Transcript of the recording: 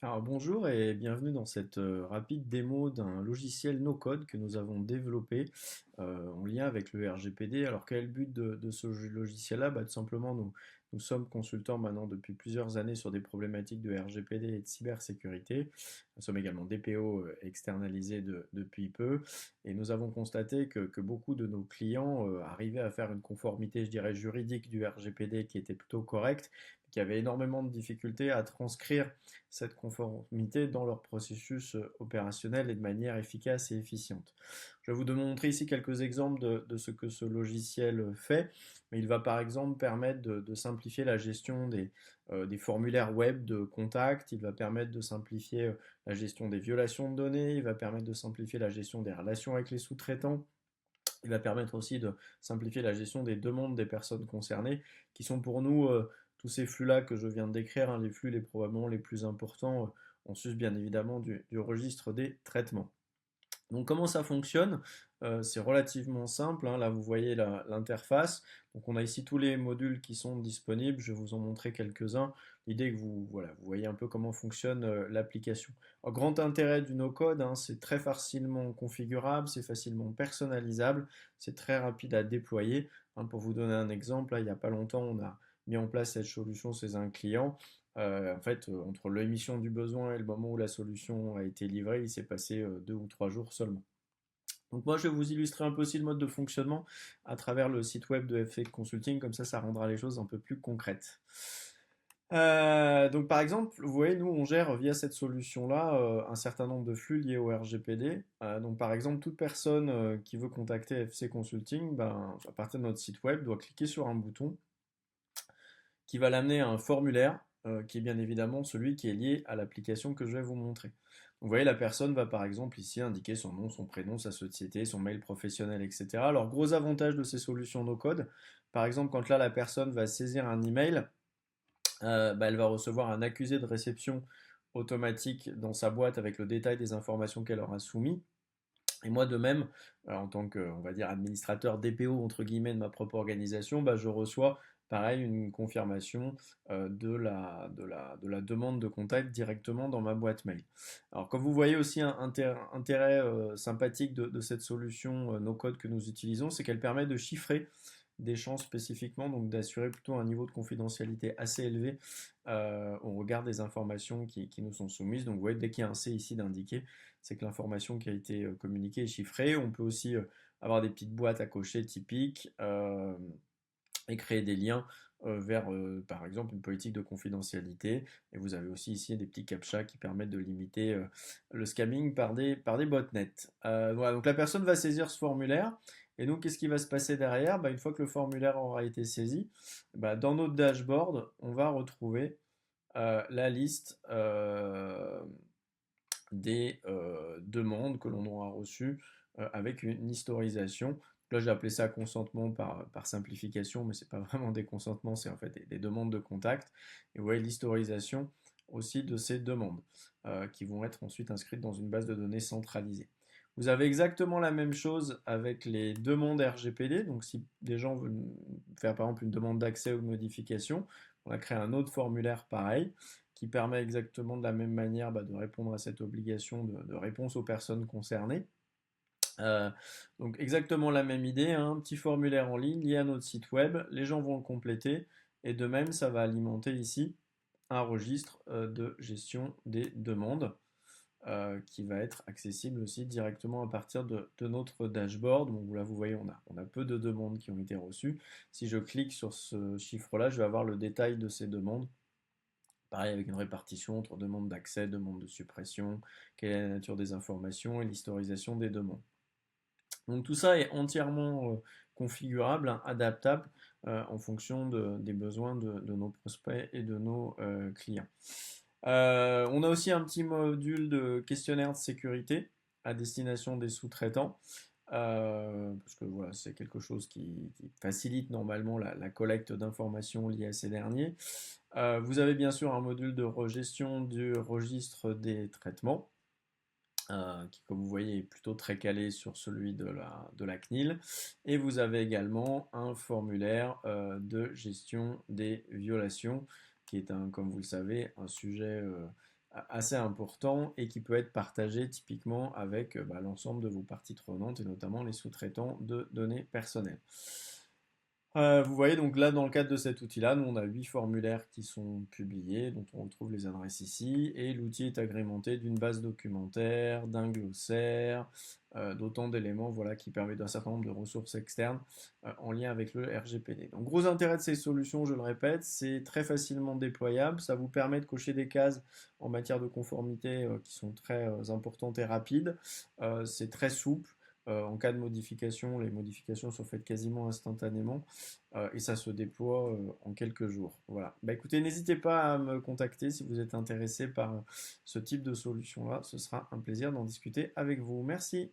Alors bonjour et bienvenue dans cette rapide démo d'un logiciel no-code que nous avons développé en lien avec le RGPD. Alors quel est le but de ce logiciel-là? Tout simplement, nous sommes consultants maintenant depuis plusieurs années sur des problématiques de RGPD et de cybersécurité. Nous sommes également DPO externalisés depuis peu et nous avons constaté que beaucoup de nos clients arrivaient à faire une conformité, je dirais, juridique du RGPD qui était plutôt correcte, qui avait énormément de difficultés à transcrire cette conformité dans leur processus opérationnel et de manière efficace et efficiente. Je vais vous montrer ici quelques exemples de ce que ce logiciel fait, mais il va par exemple permettre de simplifier la gestion des formulaires web de contact, il va permettre de simplifier la gestion des violations de données, il va permettre de simplifier la gestion des relations avec les sous-traitants, il va permettre aussi de simplifier la gestion des demandes des personnes concernées, qui sont pour nous tous ces flux-là que je viens de décrire, hein, les flux probablement les plus importants, en sus bien évidemment du registre des traitements. Donc comment ça fonctionne? C'est relativement simple, hein. Là vous voyez l'interface. Donc on a ici tous les modules qui sont disponibles. Je vais vous en montrer quelques-uns. L'idée que voilà, vous voyez un peu comment fonctionne l'application. Grand intérêt du no-code, hein, c'est très facilement configurable, c'est facilement personnalisable, c'est très rapide à déployer, hein. Pour vous donner un exemple, là, il n'y a pas longtemps, on a mis en place cette solution chez un client. En fait, entre l'émission du besoin et le moment où la solution a été livrée, il s'est passé 2 ou 3 jours seulement. Donc moi, je vais vous illustrer un peu aussi le mode de fonctionnement à travers le site web de FX Consulting, comme ça rendra les choses un peu plus concrètes. Donc par exemple, vous voyez, nous on gère via cette solution-là un certain nombre de flux liés au RGPD. Donc par exemple, toute personne qui veut contacter FC Consulting, à partir de notre site web, doit cliquer sur un bouton qui va l'amener à un formulaire qui est bien évidemment celui qui est lié à l'application que je vais vous montrer. Donc, vous voyez, la personne va par exemple ici indiquer son nom, son prénom, sa société, son mail professionnel, etc. Alors, gros avantage de ces solutions no-code, par exemple, quand là la personne va saisir un email, elle va recevoir un accusé de réception automatique dans sa boîte avec le détail des informations qu'elle aura soumis. Et moi, de même, en tant que, on va dire, administrateur DPO, entre guillemets, de ma propre organisation, je reçois, pareil, une confirmation de la demande de contact directement dans ma boîte mail. Alors, comme vous voyez aussi, un intérêt sympathique de cette solution no-code que nous utilisons, c'est qu'elle permet de chiffrer des champs spécifiquement, donc d'assurer plutôt un niveau de confidentialité assez élevé au regard des informations qui nous sont soumises. Donc vous voyez, dès qu'il y a un C ici d'indiquer, c'est que l'information qui a été communiquée est chiffrée. On peut aussi avoir des petites boîtes à cocher typiques et créer des liens vers, par exemple, une politique de confidentialité. Et vous avez aussi ici des petits captchas qui permettent de limiter le scamming par des botnets. Voilà, donc la personne va saisir ce formulaire. Et donc, qu'est-ce qui va se passer derrière? Une fois que le formulaire aura été saisi, dans notre dashboard, on va retrouver la liste des demandes que l'on aura reçues avec une historisation. Là, j'ai appelé ça consentement par simplification, mais ce n'est pas vraiment des consentements, c'est en fait des demandes de contact. Et vous voyez l'historisation aussi de ces demandes qui vont être ensuite inscrites dans une base de données centralisée. Vous avez exactement la même chose avec les demandes RGPD. Donc, si des gens veulent faire par exemple une demande d'accès ou de modification, on a créé un autre formulaire pareil qui permet exactement de la même manière de répondre à cette obligation de réponse aux personnes concernées. Euh, donc exactement la même idée, hein, un petit formulaire en ligne lié à notre site web, les gens vont le compléter et de même ça va alimenter ici un registre de gestion des demandes qui va être accessible aussi directement à partir de notre dashboard. Donc là vous voyez on a peu de demandes qui ont été reçues. Si je clique sur ce chiffre-là, je vais avoir le détail de ces demandes. Pareil avec une répartition entre demande d'accès, demande de suppression, quelle est la nature des informations et l'historisation des demandes. Donc tout ça est entièrement configurable, hein, adaptable en fonction des besoins de nos prospects et de nos clients. On a aussi un petit module de questionnaire de sécurité à destination des sous-traitants. Parce que voilà, c'est quelque chose qui facilite normalement la collecte d'informations liées à ces derniers. Vous avez bien sûr un module de gestion du registre des traitements, qui, comme vous voyez, est plutôt très calé sur celui de la CNIL. Et vous avez également un formulaire de gestion des violations, qui est, comme vous le savez, un sujet assez important et qui peut être partagé typiquement avec bah, l'ensemble de vos parties prenantes et notamment les sous-traitants de données personnelles. Vous voyez donc là dans le cadre de cet outil-là, nous on a 8 formulaires qui sont publiés, dont on retrouve les adresses ici, et l'outil est agrémenté d'une base documentaire, d'un glossaire, d'autant d'éléments voilà, qui permettent d'un certain nombre de ressources externes en lien avec le RGPD. Donc gros intérêt de ces solutions, je le répète, c'est très facilement déployable, ça vous permet de cocher des cases en matière de conformité qui sont très importantes et rapides. C'est très souple. En cas de modification, les modifications sont faites quasiment instantanément et ça se déploie en quelques jours. Voilà. Bah, écoutez, n'hésitez pas à me contacter si vous êtes intéressé par ce type de solution-là. Ce sera un plaisir d'en discuter avec vous. Merci.